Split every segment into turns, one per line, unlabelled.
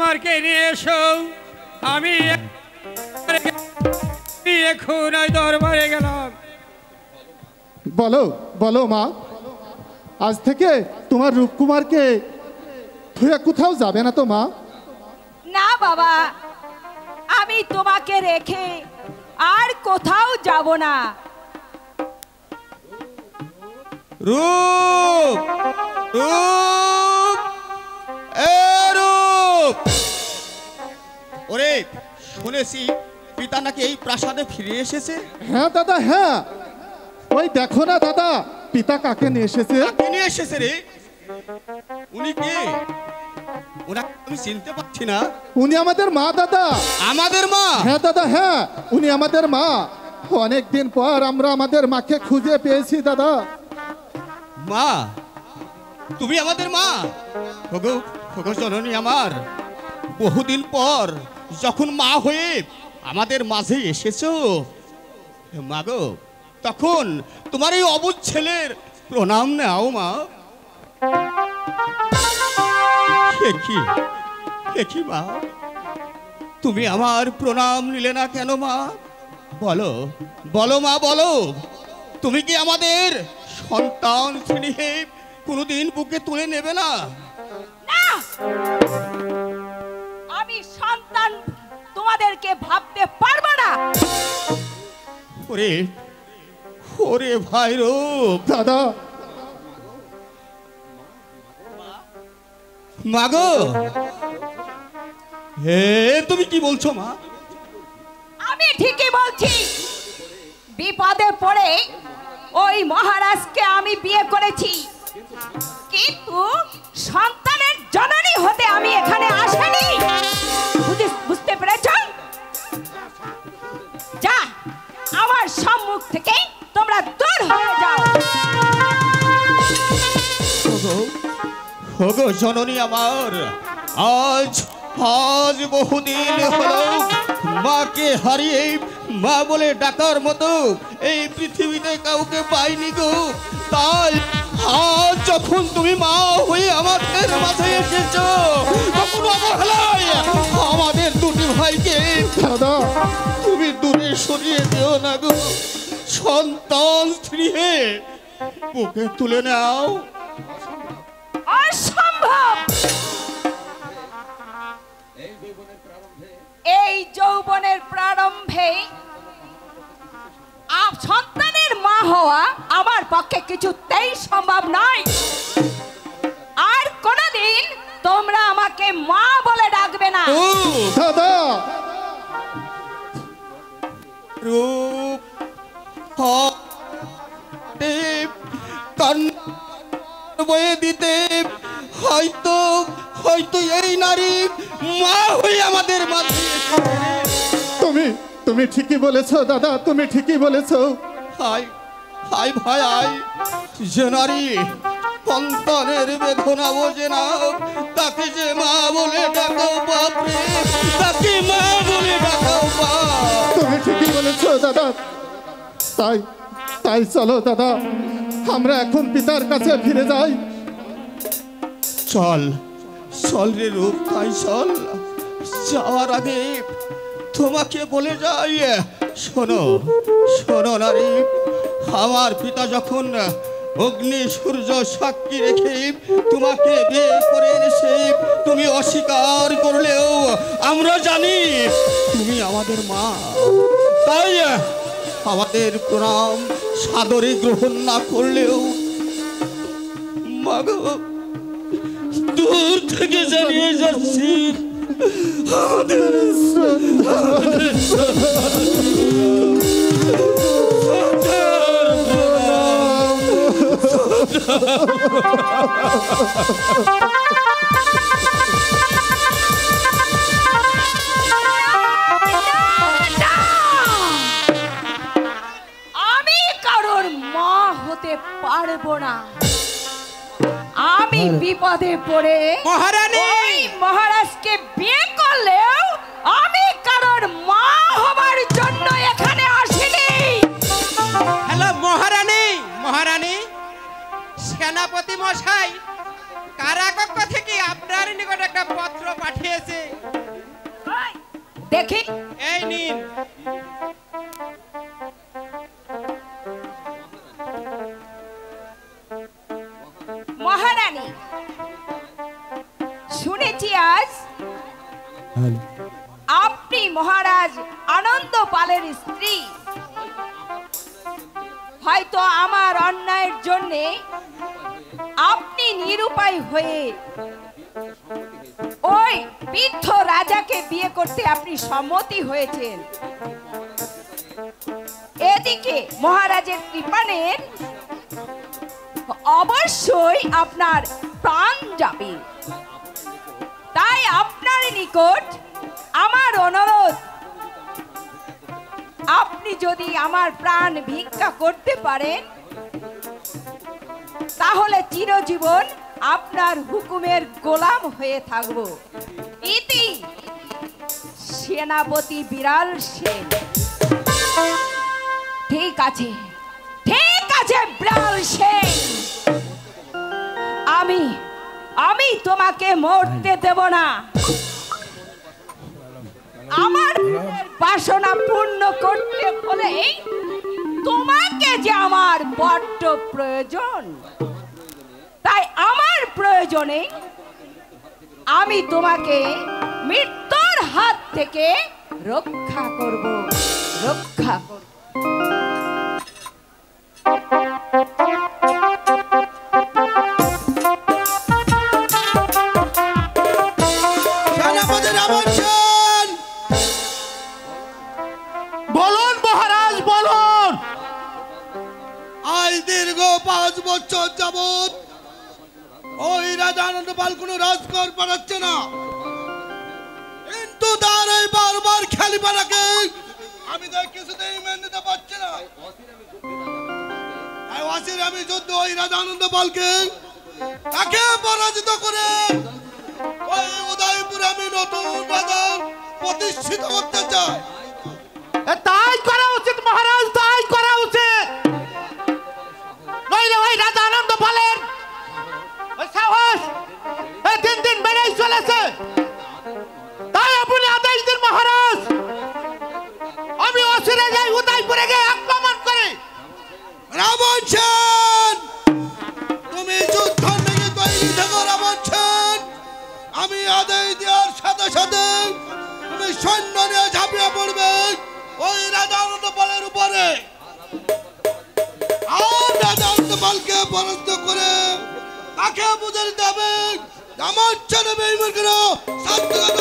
রূপকুমারকে নিয়ে এসো। আমি এখন দরবারে গেলাম।
বলো বলো মা, আজ থেকে তোমার রূপকুমারকে থুয়ে কোথাও যাবে না তো মা?
না বাবা, আমি তোমাকে রেখে আর কোথাও যাব না।
রূপ, রূপ, এ রূপ। ওরে, শুনেছি পিতা নাকি এই প্রাসাদে ফিরে এসেছে।
হ্যাঁ দাদা, হ্যাঁ, ওই দেখো না দাদা, পিতা কাকে নিয়ে এসেছে।
কাকে নিয়ে এসেছে রে? উনি কে? ওনাকে আমি চিনতে পারছি না।
উনি আমাদের মা দাদা।
আমাদের মা?
হ্যাঁ দাদা, হ্যাঁ, উনি আমাদের মা। অনেকদিন পর আমরা আমাদের মাকে খুঁজে পেয়েছি দাদা।
মা? তুমি আমাদের মা? ওগো, ওগো জননী আমার, বহুদিন পর যখন মা হয়ে আমাদের মাঝে এসেছো মাগো, তখন তোমার এই অবুঝ ছেলের প্রণাম নাও মা। কি মা, তুমি আমার প্রণাম নিলে না কেন মা? বলো বলো মা, বলো। তুমি কি আমাদের সন্তান স্নেহে কোনোদিন বুকে তুলে নেবে না?
না, আমি সন্তান তোমাদেরকে ভাবতে পারবো না।
ওরে ওরে ভাই রূপ।
দাদা,
মাগো, হে তুমি কি বলছো মা?
আমি ঠিকই বলছি। বিপদে পড়ে ওই মহারাজকে আমি বিয়ে করেছি, কিন্তু সন্তানের জননী হতে আমি এখানে আসিনি। বুঝতে পেরেছ? যা, আমার সম্মুখ থেকে তোমরা দূর হয়ে যাও।
ওগো জননী আমার, আজ আজ বহুদিন হলো মাকে হারিয়ে মা বলে ডাকার মতো এই পৃথিবীতে কাউকে পাইনি গো। তাই আজ যখন তুমি মা হয়ে আমাদের মাঝে এসেছো, তখন অবহেলায় আমাদের দুটি ভাইকে
দাদা,
তুমি দূরে সরিয়ে দিও না গো। সন্তান স্ত্রী বুকে তুলে নাও।
অসম্ভব! এই যৌবনের প্রারম্ভে সন্তানের মা হওয়া আমার পক্ষে কিছুতেই সম্ভব নয়। আর কোনদিন তোমরা আমাকে মা বলে ডাকবে না।
দাদা,
রূপ বয়ে দিতে হয়তো হয়তো এই নারী মা হয়ে আমাদের মাঝে।
তুমি তুমি ঠিকই বলেছো দাদা, তুমি ঠিকই বলেছো।
হাই হাই ভাই, আই যে নারী সন্তানের বেদনা বোঝে না, তাকে যে মা বলে ডাকাও বাপরে, তাকে মা বলে ডাকাও বাপ।
তুমি ঠিকই বলেছো দাদা। তাই তাই চলো দাদা, আমরা এখন পিতার কাছে ফিরে যাই।
চল চল রে রূপ, তাই চল। যাওয়ার আগে তোমাকে বলে যাই, শোনো শোনো নারী, আমার পিতা যখন অগ্নি সূর্য সাক্ষী রেখে তোমাকে বিয়ে করে এনেছে, তুমি অস্বীকার করলেও আমরা জানি তুমি আমাদের মা। তাই আমাদের প্রণাম সাদরে গ্রহণ না করলেও মাগো, দূর থেকে জানিয়ে যাচ্ছি আমাদের
আমি কারোর মা হতে পারবো না। আমি বিপদে পড়ে
মহারানী!
ওই মহারাজকে বিয়ে করলেও আমি কারোর মা হবার জন্য এখানে আসিনি।
হ্যালো মহারানী! মহারানী, সেনাপতি মশাই কারাকক্ষ থেকে আপনার নিকট একটা পত্র পাঠিয়ে পাঠিয়েছে।
ওই, দেখি
এই নিন।
মহারানী, শুনেছি আজ আপনি মহারাজ আনন্দ পালের স্ত্রী। হয়তো আমার অন্যায়ের জন্যে আপনি নিরুপায় হয়ে ওই বৃদ্ধ রাজাকে বিয়ে করতে আপনি সম্মতি হয়েছেন। এদিকে মহারাজের কৃপাণের অবশ্যই আপনার প্রাণ যাবে। তাই আপনার নিকট আমার অনুরোধ, আপনি যদি আমার প্রাণ ভিক্ষা করতে পারেন তাহলে চিরজীবন আপনার হুকুমের গোলাম হয়ে থাকব। ইতি সেনাপতি বিড়াল সেন। ঠিক আছে, ঠিক আছে বিড়াল সেন, আমি তোমাকে মরতে দেব না। আমার বাসনা পূর্ণ করতে হলে তোমাকে যে আমার বড্ড প্রয়োজন, তাই আমার প্রয়োজনে আমি তোমাকে মৃত্যুর হাত থেকে রক্ষা করব, রক্ষা করব।
সেনাপতি রাবণ সেন,
বলুন মহারাজ বলুন।
আজ দীর্ঘ 5 বছর যাবৎ ওই রাজা আনন্দ পাল কোনো রাজকর পাঠাচ্ছে না, কিন্তু তার এই বারবার খেলিপাড়াকে আমি তার কিছুতেই মেনে নিতে পারছি না। তাই ওয়াসির আমি যুদ্ধ ওই রাজা আনন্দ পালকে তাকে পরাজিত করে ওই উদয়পুরে আমি নতুন রাজা প্রতিষ্ঠিত করতে চাই।
তাই করা উচিত মহারাজ, তাই করা উচিত। নইলে ওই রাজা আনন্দ পালের ওই সাহস দিন দিন বেড়েই চলেছে। তাই আপনি আদেশ দিন মহারাজ, আমি অসিরে যাই উদয়পুরে গিয়ে আক্রমণ করি।
রাবণ সেন, তুমি যুদ্ধ থেকে তৈরি থেকো রাবণ সেন। আমি আদেশ দেওয়ার সাথে সাথে তুমি সৈন্য নিয়ে ঝাঁপিয়ে পড়বে ওই রাজা আনন্দ পালের উপরে। আর রাজা আনন্দ পালকে পরাস্ত করে তাকে বুঝে দিতে হবে আমার ছেলে বেইমান কেন শান্তিগত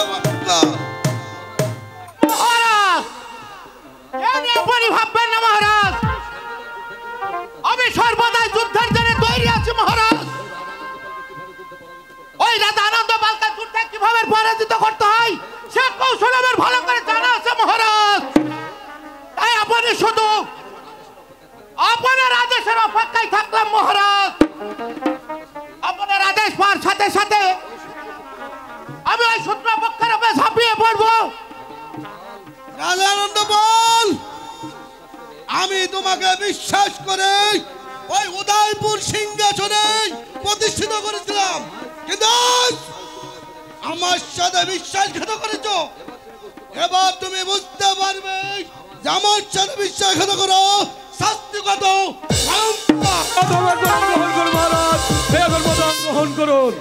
মহারাজ এমনি আপনি ভাববেন না মহারাজ, আমি সর্বদাই যুদ্ধের জন্য তৈরি আছি মহারাজ। ওই রাজা আনন্দ পালকে যুদ্ধে কিভাবে পরাজিত করতে হয় সে কৌশল আমার ভালো করে জানা আছে মহারাজ। তাই আপনি শুধু আপনার আদেশের অপেক্ষায় থাকলাম মহারাজ। আপনার আদেশ পাওয়ার সাথে সাথে আমি ওই শত্রুপক্ষের উপরে ঝাঁপিয়ে পড়বো।
রাজা আনন্দ পাল, আমি তোমাকে বিশ্বাস করে ওই উদয়পুর সিংহাসনে প্রতিষ্ঠিত করেছিলাম, কিন্তু আমার সাথে বিশ্বাসঘাত করেছ। এবার তুমি বুঝতে পারবে যে আমার সাথে বিশ্বাসঘাত করো শাস্তিগত
গ্রহণ করুন।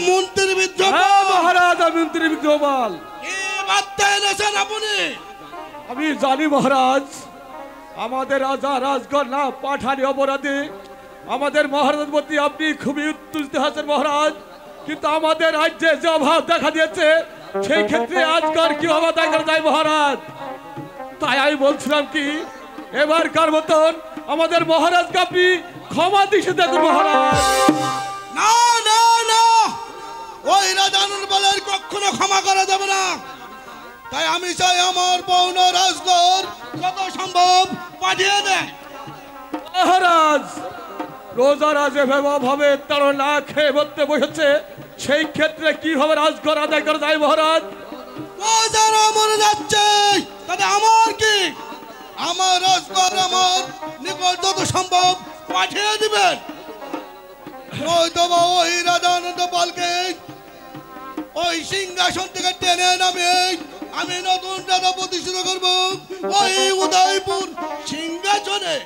মন্ত্রী বিদ্রোহ
মহারাজ, আমি মন্ত্রী বিদ্রোহপাল।
কি বার্তা এনেছেন আপনি?
আমি জানি মহারাজ, আমাদের রাজা রাজগণ না পাঠানি অপরাধে আমাদের মহারাজের প্রতি আপনি খুবই উত্তেজিত আছেন মহারাজ। কিন্তু আমাদের রাজ্যে যে অভাব দেখা দিয়েছে সেই ক্ষেত্রে আজকার কি অভাব দেখা যায় মহারাজ। তাই আমি বলছিলাম কি, এবারকার মতন আমাদের মহারাজকে আপনি ক্ষমা দিশে দেখুন মহারাজ।
না না না, ওই রাজা আনন্দ পালের কখনো ক্ষমা করা যাবে না। তাই আমি চাই আমার পৌন রাজগর যত সম্ভব পাঠিয়ে দেয়।
মহারাজ, রোজারা যেভাবে অভাবে তারা না খেয়ে মরতে বসেছে, সেই ক্ষেত্রে কিভাবে রাজগর আদায় করা যায় মহারাজ?
ও যারা মরে যাচ্ছে তাতে আমার কি? আমার রাজগর আমার নিকট যত সম্ভব পাঠিয়ে দিবেন। নয়তো বা ওই রাজা আনন্দ পালকে ওই সিংহাসন থেকে টেনে নামে আমি নতুন রাজা প্রতিষ্ঠা করবো ওই উদয়পুর সিংহাসনে।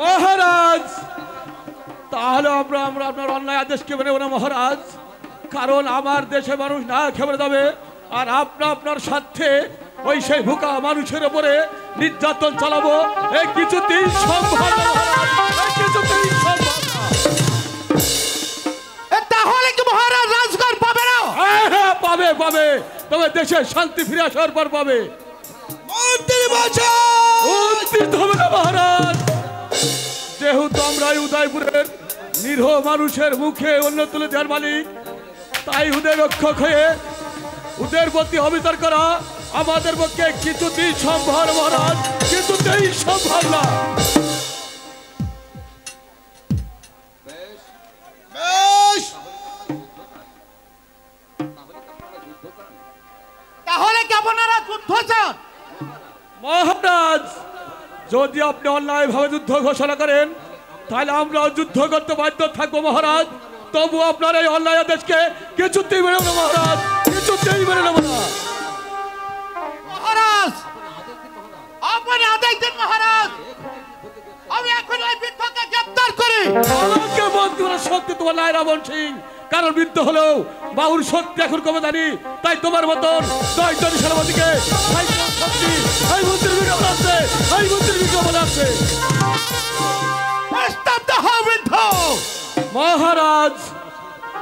মহারাজ, তাহলে আমরা আমরা আপনার অন্যায় আদেশকে মেনে নেব না মহারাজ, কারণ আমার দেশে মানুষ না খেয়ে যাবে, আর আপনার সাথে ওই সেই ভুকা মানুষের উপরে নির্যাতন চালাবো, এই কিছুতেই সম্ভব না মহারাজ, এই কিছুতেই সম্ভব না।
তাহলে কি মহারাজ রাজগণ পাবে না?
হ্যাঁ পাবে পাবে, তবে দেশে শান্তি ফিরে আসার পর পাবে।
মন্ত্রী বাছা
উচিত হবে না মহারাজ, যেহেতু আমরা উদয়পুরের নিরীহ মানুষের মুখে অন্য তুলে দেওয়ার মালিক, তাই উদয় রক্ষক হয়ে উদের প্রতি অবিচার করা আমাদের পক্ষে কিছুতেই সম্ভব না মহারাজ, কিছুতেই সম্ভব না।
বেশ,
তাহলে কি আপনারা যুদ্ধ চান?
মহারাজ, যদি আপনি অন্যায়ভাবে যুদ্ধ ঘোষণা করেন তাহলে আমরাও যুদ্ধ করতে বাধ্য থাকবো মহারাজ, তবু আপনার এই অন্যায় আদেশকে কিছুতেই মেনে নেব না মহারাজ, কিছুতেই মেনে নেব না।
মহারাজ আপনি আদেশ দিন মহারাজ, আমি এখন ওই বৃদ্ধকে গ্রেফতার করি।
আমাকে বলতে পারো সত্যি তোমার নাই রাবণ সিং, কারণ বৃদ্ধ হলেও বাবুর শক্তি এখন কমে জানি, তাই তোমার মতন দশজন সেনাপতিকে শক্তি এই মন্ত্রীর বিজ্ঞাপন আছে, এই মন্ত্রীর বিজ্ঞাপন আছে।
স্তব্ধ হও বৃদ্ধ।
মহারাজ,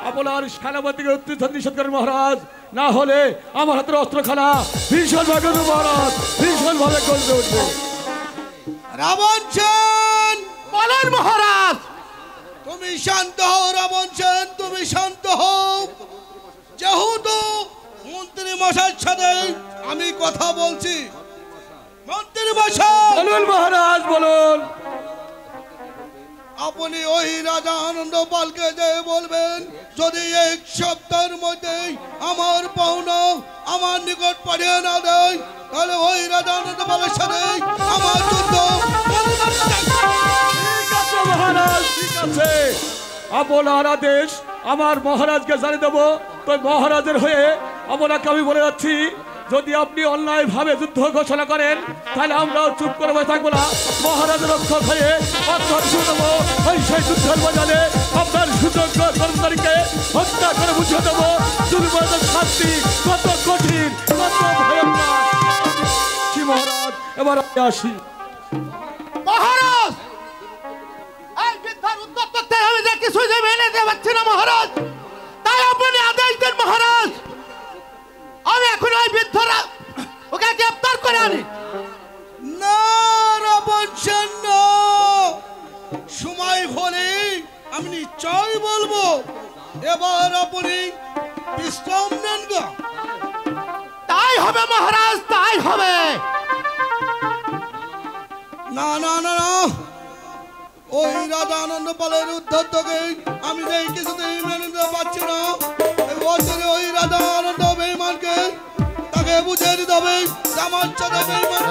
আপনার সেনাপতিকে উত্তেজন নিষেধ করেন মহারাজ, না হলে আমার হাতের অস্ত্রখানা ভীষণ ভাবে মহারাজ, ভীষণ ভাবে গলতে উঠবে।
রাবণ সেন
বলেন মহারাজ।
তুমি শান্ত হও রাবণ সেন, তুমি শান্ত হও। যেহেতু মন্ত্রী মশাইয়ের সাথে আমি কথা বলছি, মন্ত্রী মশাই
বলুন মহারাজ বলুন।
আপনি ওই রাজা আনন্দ পালকে যে বলবেন যদি এক সপ্তাহের মধ্যে আমার পাওনা আমার নিকট পাঠিয়ে না দেয়, তাহলে ওই রাজা আনন্দ পালের সাথে আমার যুদ্ধ।
ঠিক আছে মহারাজ, ঠিক আছে, আপনার আদেশ আমার মহারাজকে জানিয়ে দেবো। তো মহারাজের হয়ে আপনাকে আমি বলে যাচ্ছি, যদি আপনি অন্যায়ভাবে যুদ্ধ ঘোষণা করেন তাহলে আমরাও চুপ করে বসে থাকবো না, মহারাজের রক্ষক হয়ে আপনার দেবো ওই সেই যুদ্ধের ময়দানে আপনার সুযোগ্য কর্মচারীকে হত্যা করে বুঝিয়ে দেবো দুর্বলের শাস্তি কত কঠিন, কত ভয়ঙ্কর। কি মহারাজ, এবার আমি আসি।
মহারাজ এই বৃদ্ধর উত্তর করতে আমি যে কিছুই যে মেনে নিতে পারছি না মহারাজ, তাই আপনি আদেশ দিন মহারাজ, আমি এখন ওই বৃদ্ধরা ওকে গ্রেফতার করে আনি।
না রাবণ সেন না, সময় হলে আমি নিশ্চয় বলবো। এবার আপনি বিশ্রাম নেন গা।
তাই হবে মহারাজ, তাই হবে।
না না না না, ওই রাজা আনন্দ পালের উদ্ধতকে আমি যে কিছুতেই মেনে নিতে পারছি না। ওই রাজা আনন্দ বেঈমানকে তাকে বুঝিয়ে দিতে হবে আমার সাথে বেঈমান